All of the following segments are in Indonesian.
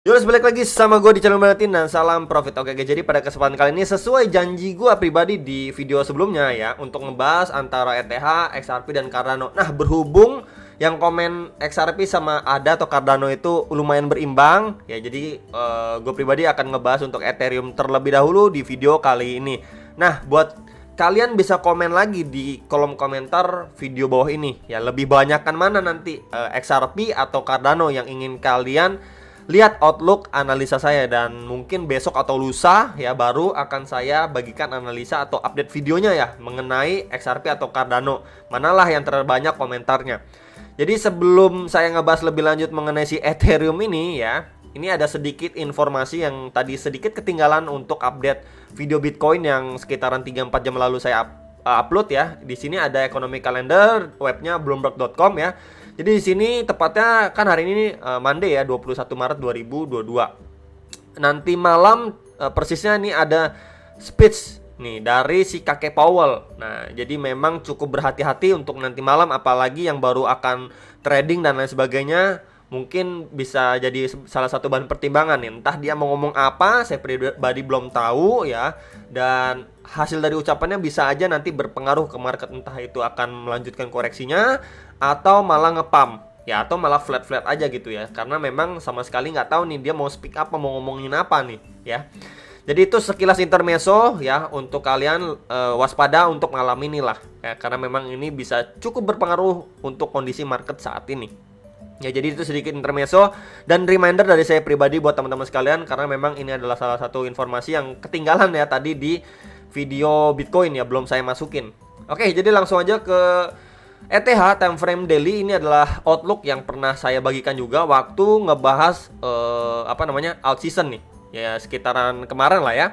Yuk, balik lagi sama gue di channel Melatin dan salam profit. Oke guys, jadi pada kesempatan kali ini sesuai janji gue pribadi di video sebelumnya ya, untuk ngebahas antara ETH, XRP dan Cardano. Nah, berhubung yang komen XRP sama ADA atau Cardano itu lumayan berimbang ya, jadi gue pribadi akan ngebahas untuk Ethereum terlebih dahulu di video kali ini. Nah, buat kalian bisa komen lagi di kolom komentar video bawah ini ya, lebih banyakkan mana nanti XRP atau Cardano yang ingin kalian lihat outlook analisa saya, dan mungkin besok atau lusa ya baru akan saya bagikan analisa atau update videonya ya mengenai XRP atau Cardano, manalah yang terbanyak komentarnya. Jadi sebelum saya ngebahas lebih lanjut mengenai si Ethereum ini ya, ini ada sedikit informasi yang tadi sedikit ketinggalan untuk update video Bitcoin yang sekitaran 3-4 jam lalu saya upload ya. Di sini ada economic calendar webnya bloomberg.com ya. Jadi di sini tepatnya kan hari ini Monday ya, 21 Maret 2022. Nanti malam persisnya nih ada speech nih dari si kakek Powell. Nah, jadi memang cukup berhati-hati untuk nanti malam, apalagi yang baru akan trading dan lain sebagainya. Mungkin bisa jadi salah satu bahan pertimbangan nih. Entah dia mau ngomong apa, saya pribadi belum tahu ya. Dan hasil dari ucapannya bisa aja nanti berpengaruh ke market, entah itu akan melanjutkan koreksinya atau malah ngepump ya, atau malah flat-flat aja gitu ya. Karena memang sama sekali nggak tahu nih dia mau speak apa, mau ngomongin apa nih ya. Jadi itu sekilas intermezzo ya, untuk kalian waspada untuk malam ini lah ya, karena memang ini bisa cukup berpengaruh untuk kondisi market saat ini. Ya, jadi itu sedikit intermezzo dan reminder dari saya pribadi buat teman-teman sekalian, karena memang ini adalah salah satu informasi yang ketinggalan ya tadi di video Bitcoin ya, belum saya masukin. Oke, jadi langsung aja ke ETH time frame daily. Ini adalah outlook yang pernah saya bagikan juga waktu ngebahas alt season nih. Ya, sekitaran kemarin lah ya.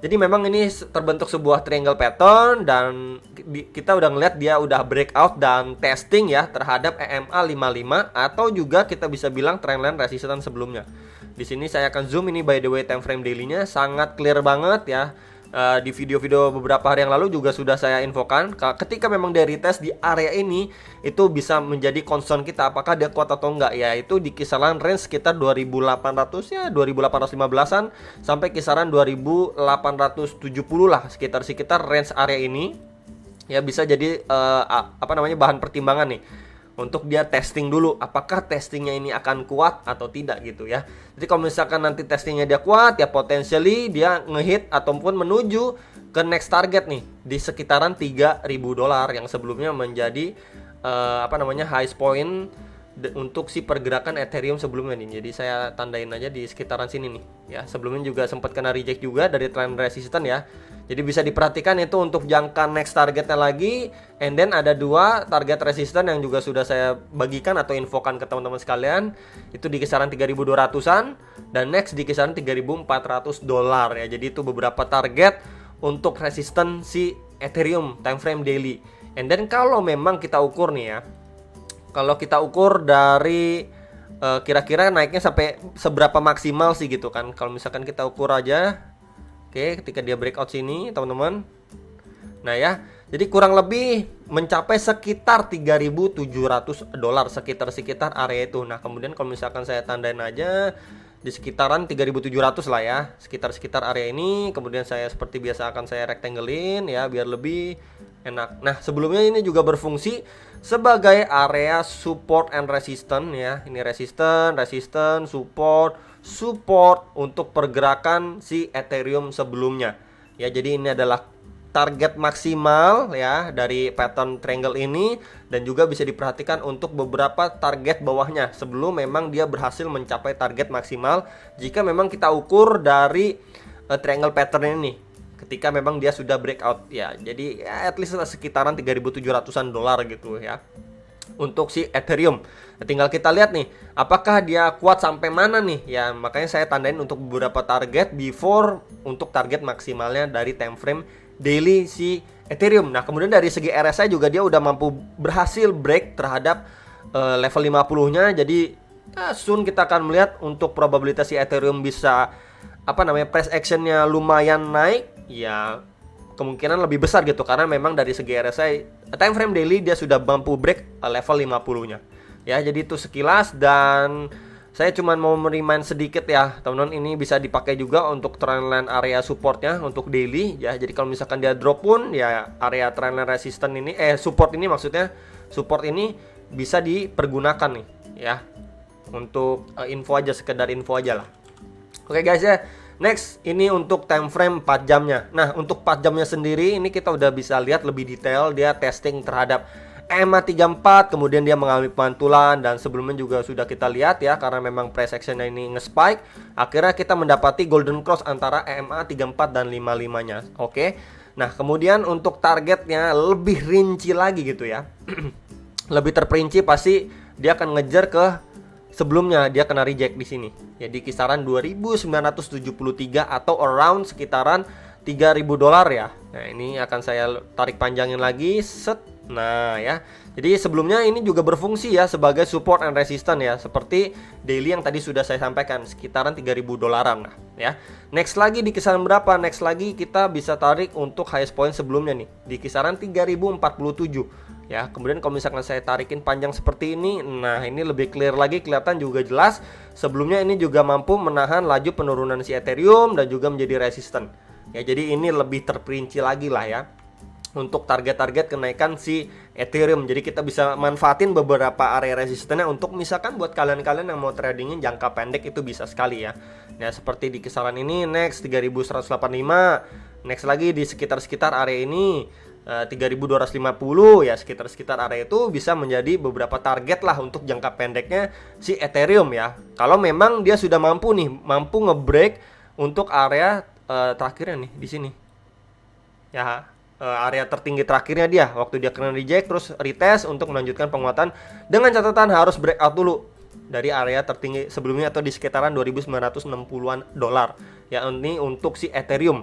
Jadi memang ini terbentuk sebuah triangle pattern, dan kita udah ngeliat dia udah breakout dan testing ya terhadap EMA 55, atau juga kita bisa bilang trendline resistance sebelumnya. Di sini saya akan zoom ini, by the way time frame daily-nya sangat clear banget ya. Di video-video beberapa hari yang lalu juga sudah saya infokan, ketika memang dia retest di area ini, itu bisa menjadi concern kita apakah dia kuat atau enggak ya. Itu di kisaran range sekitar 2800 ya, 2815-an sampai kisaran 2870 lah, sekitar range area ini ya, bisa jadi bahan pertimbangan nih untuk dia testing dulu, apakah testingnya ini akan kuat atau tidak gitu ya. Jadi kalau misalkan nanti testingnya dia kuat ya, potentially dia ngehit ataupun menuju ke next target nih di sekitaran $3.000 yang sebelumnya menjadi highest point untuk si pergerakan Ethereum sebelumnya nih. Jadi saya tandain aja di sekitaran sini nih ya. Sebelumnya juga sempat kena reject juga dari trend resistance ya. Jadi bisa diperhatikan itu untuk jangka next targetnya lagi. And then ada dua target resistance yang juga sudah saya bagikan atau infokan ke teman-teman sekalian. Itu di kisaran 3.200-an dan next di kisaran $3.400 ya. Jadi itu beberapa target untuk resistance si Ethereum time frame daily. And then kalau memang kita ukur nih ya, kalau kita ukur dari kira-kira naiknya sampai seberapa maksimal sih gitu kan. Kalau misalkan kita ukur aja, oke, ketika dia breakout sini teman-teman, nah ya, jadi kurang lebih mencapai sekitar $3.700, sekitar area itu. Nah kemudian kalau misalkan saya tandain aja di sekitaran 3.700 lah ya, sekitar area ini. Kemudian saya seperti biasa akan saya rectanglein ya, biar lebih enak. Nah sebelumnya ini juga berfungsi sebagai area support and resistance ya. Ini resistance, support untuk pergerakan si Ethereum sebelumnya ya. Jadi ini adalah target maksimal ya dari pattern triangle ini, dan juga bisa diperhatikan untuk beberapa target bawahnya sebelum memang dia berhasil mencapai target maksimal jika memang kita ukur dari triangle pattern ini ketika memang dia sudah breakout ya. Jadi ya, at least sekitaran $3.700-an gitu ya untuk si Ethereum. Nah, tinggal kita lihat nih apakah dia kuat sampai mana nih ya. Makanya saya tandain untuk beberapa target before untuk target maksimalnya dari time frame daily si Ethereum. Nah kemudian dari segi RSI juga dia udah mampu berhasil break terhadap level 50-nya. Jadi soon kita akan melihat untuk probabilitas si Ethereum bisa price actionnya lumayan naik ya, kemungkinan lebih besar gitu, karena memang dari segi RSI time frame daily dia sudah mampu break level 50-nya ya. Jadi itu sekilas, dan Saya cuma mau remind sedikit ya teman-teman, ini bisa dipakai juga untuk trendline area supportnya untuk daily ya. Jadi kalau misalkan dia drop pun ya, area trendline resistance ini support ini, maksudnya support ini bisa dipergunakan nih ya, untuk info aja, sekedar info aja lah. Oke guys ya. Next, ini untuk time frame 4 jamnya. Nah, untuk 4 jamnya sendiri ini kita udah bisa lihat lebih detail, dia testing terhadap EMA 34, kemudian dia mengalami pemantulan, dan sebelumnya juga sudah kita lihat ya, karena memang price actionnya ini nge-spike, akhirnya kita mendapati golden cross antara EMA 34 dan 55 nya. Oke. Nah, kemudian untuk targetnya lebih rinci lagi gitu ya. Lebih terperinci, pasti dia akan ngejar ke sebelumnya dia kena reject di sini. Ya, di kisaran 2.973 atau around sekitaran $3.000 ya. Nah, ini akan saya tarik panjangin lagi, set. Nah ya, jadi sebelumnya ini juga berfungsi ya sebagai support and resistance ya, seperti daily yang tadi sudah saya sampaikan, sekitaran $3.000-an lah ya. Next lagi di kisaran berapa? Next lagi kita bisa tarik untuk highest point sebelumnya nih, di kisaran 3.047 ya. Kemudian kalau misalkan saya tarikin panjang seperti ini, nah ini lebih clear lagi, kelihatan juga jelas. Sebelumnya ini juga mampu menahan laju penurunan si Ethereum dan juga menjadi resisten ya. Jadi ini lebih terperinci lagi lah ya untuk target-target kenaikan si Ethereum. Jadi kita bisa manfaatin beberapa area resistennya untuk misalkan buat kalian-kalian yang mau tradingin jangka pendek, itu bisa sekali ya. Nah, seperti di kisaran ini, next 3.185, next lagi di sekitar area ini 3.250 ya, sekitar area itu bisa menjadi beberapa target lah untuk jangka pendeknya si Ethereum ya. Kalau memang dia sudah mampu ngebreak untuk area terakhirnya nih di sini. Ya, area tertinggi terakhirnya dia waktu dia kena reject terus retest untuk melanjutkan penguatan, dengan catatan harus breakout dulu dari area tertinggi sebelumnya atau di sekitaran 2.960-an dolar ya. Ini untuk si Ethereum.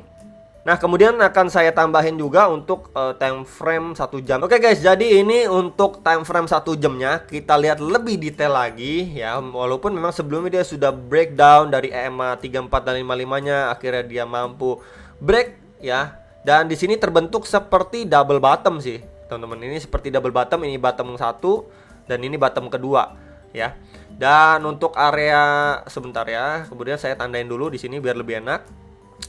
Nah, kemudian akan saya tambahin juga untuk time frame 1 jam. Oke guys, jadi ini untuk time frame 1 jamnya kita lihat lebih detail lagi ya. Walaupun memang sebelumnya dia sudah breakdown dari EMA 34 dan 55-nya, akhirnya dia mampu break ya. Dan di sini terbentuk seperti double bottom sih, teman-teman. Ini seperti double bottom, ini bottom 1 dan ini bottom kedua ya. Dan untuk area, sebentar ya, kemudian saya tandain dulu di sini biar lebih enak.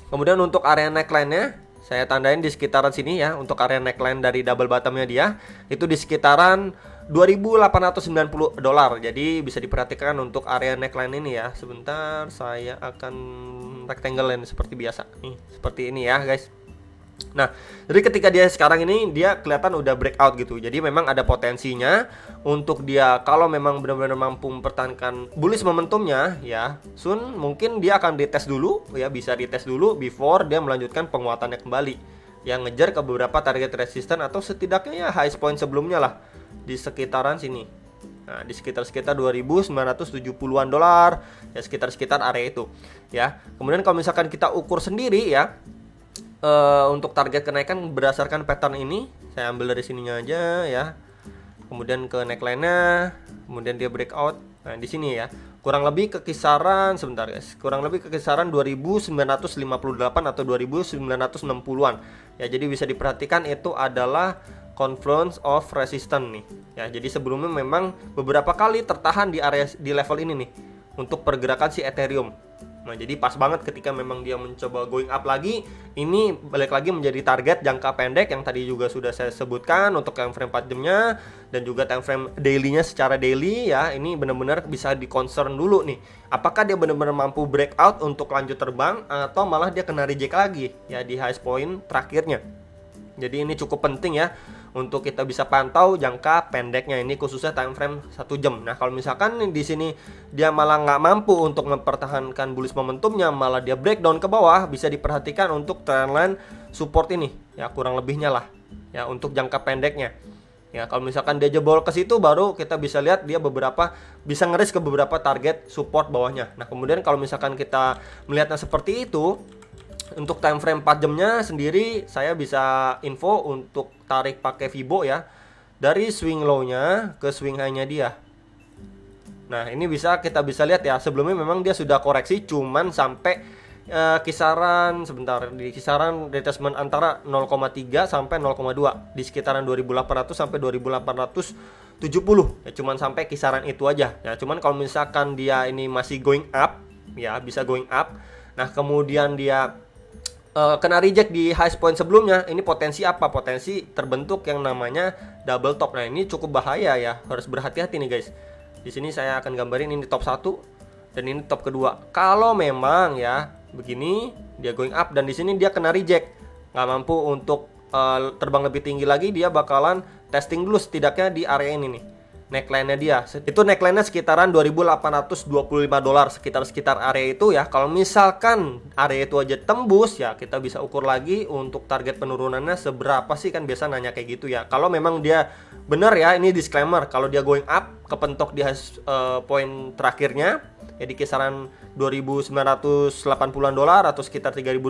Kemudian untuk area neckline-nya saya tandain di sekitaran sini ya. Untuk area neckline dari double bottom-nya dia itu di sekitaran $2.890. Jadi bisa diperhatikan untuk area neckline ini ya. Sebentar, saya akan rectangle seperti biasa. Nih, seperti ini ya, guys. Nah, jadi ketika dia sekarang ini dia kelihatan udah breakout gitu. Jadi memang ada potensinya untuk dia kalau memang benar-benar mampu mempertahankan bullish momentumnya ya. Soon mungkin dia akan dites dulu ya, bisa dites dulu before dia melanjutkan penguatannya kembali. Yang ngejar ke beberapa target resisten atau setidaknya ya highest point sebelumnya lah di sekitaran sini. Nah, di sekitar 2.970-an dolar ya, sekitar area itu ya. Kemudian kalau misalkan kita ukur sendiri ya, untuk target kenaikan berdasarkan pattern ini, saya ambil dari sininya aja ya. Kemudian ke neckline-nya, kemudian dia breakout. Nah, di sini ya. Kurang lebih ke kisaran, sebentar guys. Kurang lebih ke kisaran 2.958 atau 2.960-an. Ya, jadi bisa diperhatikan itu adalah confluence of resistance nih. Ya, jadi sebelumnya memang beberapa kali tertahan di area di level ini nih untuk pergerakan si Ethereum. Nah, jadi pas banget ketika memang dia mencoba going up lagi, ini balik lagi menjadi target jangka pendek yang tadi juga sudah saya sebutkan untuk time frame 4 jamnya dan juga time frame daily-nya. Secara daily ya, ini benar-benar bisa di concern dulu nih. Apakah dia benar-benar mampu breakout untuk lanjut terbang atau malah dia kena reject lagi ya di highest point terakhirnya. Jadi ini cukup penting ya untuk kita bisa pantau jangka pendeknya ini, khususnya time frame 1 jam. Nah, kalau misalkan di sini dia malah nggak mampu untuk mempertahankan bullish momentumnya, malah dia breakdown ke bawah, bisa diperhatikan untuk trendline support ini ya, kurang lebihnya lah ya untuk jangka pendeknya. Ya, kalau misalkan dia jebol ke situ, baru kita bisa lihat dia bisa ngeris ke beberapa target support bawahnya. Nah, kemudian kalau misalkan kita melihatnya seperti itu, untuk time frame 4 jamnya sendiri saya bisa info untuk tarik pakai Fibo ya, dari swing low-nya ke swing high-nya dia. Nah, ini kita bisa lihat ya, sebelumnya memang dia sudah koreksi cuman sampai kisaran di kisaran retracement antara 0,3 sampai 0,2 di sekitaran 2.800 sampai 2.870 70 ya, cuman sampai kisaran itu aja ya. Cuman kalau misalkan dia ini masih going up ya, bisa going up, nah kemudian dia kena reject di high point sebelumnya, ini potensi apa? Potensi terbentuk yang namanya double top. Nah ini cukup bahaya ya, harus berhati-hati nih guys. Di sini saya akan gambarin ini top 1 dan ini top kedua. Kalau memang ya begini dia going up dan di sini dia kena reject, nggak mampu untuk terbang lebih tinggi lagi, dia bakalan testing dulu setidaknya di area ini nih. Neckline-nya dia itu neckline-nya sekitaran $2.825, sekitar area itu ya. Kalau misalkan area itu aja tembus ya, kita bisa ukur lagi untuk target penurunannya seberapa sih, kan biasa nanya kayak gitu ya. Kalau memang dia bener ya, ini disclaimer, kalau dia going up kepentok di poin terakhirnya ya di kisaran $2.980 atau sekitar $3.000,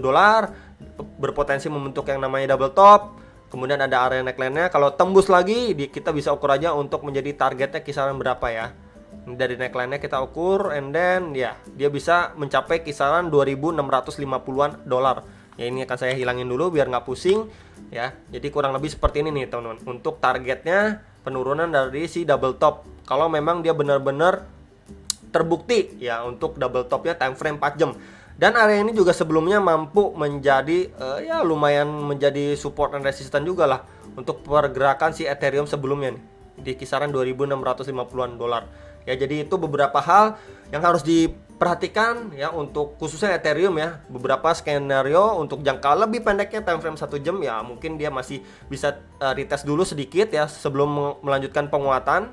berpotensi membentuk yang namanya double top. Kemudian ada area neckline-nya, kalau tembus lagi kita bisa ukur aja untuk menjadi targetnya kisaran berapa ya. Dari neckline-nya kita ukur, and then ya dia bisa mencapai kisaran $2.650 ya. Ini akan saya hilangin dulu biar nggak pusing ya. Jadi kurang lebih seperti ini nih teman-teman untuk targetnya penurunan dari si double top, kalau memang dia benar-benar terbukti ya untuk double topnya time frame 4 jam. Dan area ini juga sebelumnya mampu menjadi ya lumayan menjadi support dan resisten juga lah untuk pergerakan si Ethereum sebelumnya nih, di kisaran $2.650 ya. Jadi itu beberapa hal yang harus diperhatikan ya untuk khususnya Ethereum ya. Beberapa skenario untuk jangka lebih pendeknya time frame 1 jam ya, mungkin dia masih bisa retest dulu sedikit ya sebelum melanjutkan penguatan.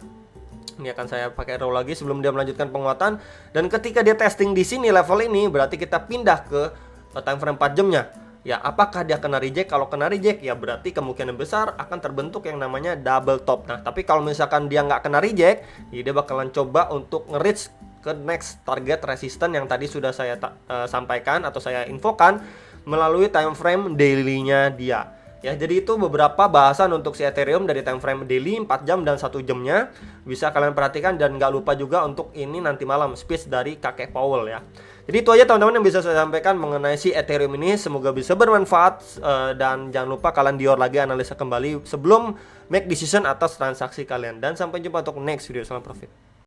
Ini akan saya pakai roll lagi sebelum dia melanjutkan penguatan. Dan ketika dia testing di sini level ini, berarti kita pindah ke time frame 4 jamnya. Ya, apakah dia kena reject? Kalau kena reject ya berarti kemungkinan besar akan terbentuk yang namanya double top. Nah, tapi kalau misalkan dia nggak kena reject, ya dia bakalan coba untuk nge-reach ke next target resistance yang tadi sudah saya sampaikan atau saya infokan melalui time frame daily-nya dia. Ya, jadi itu beberapa bahasan untuk si Ethereum dari time frame daily 4 jam dan 1 jamnya. Bisa kalian perhatikan dan nggak lupa juga untuk ini nanti malam speech dari kakek Powell ya. Jadi itu aja teman-teman yang bisa saya sampaikan mengenai si Ethereum ini. Semoga bisa bermanfaat dan jangan lupa kalian dior lagi analisa kembali sebelum make decision atas transaksi kalian. Dan sampai jumpa untuk next video. Salam profit.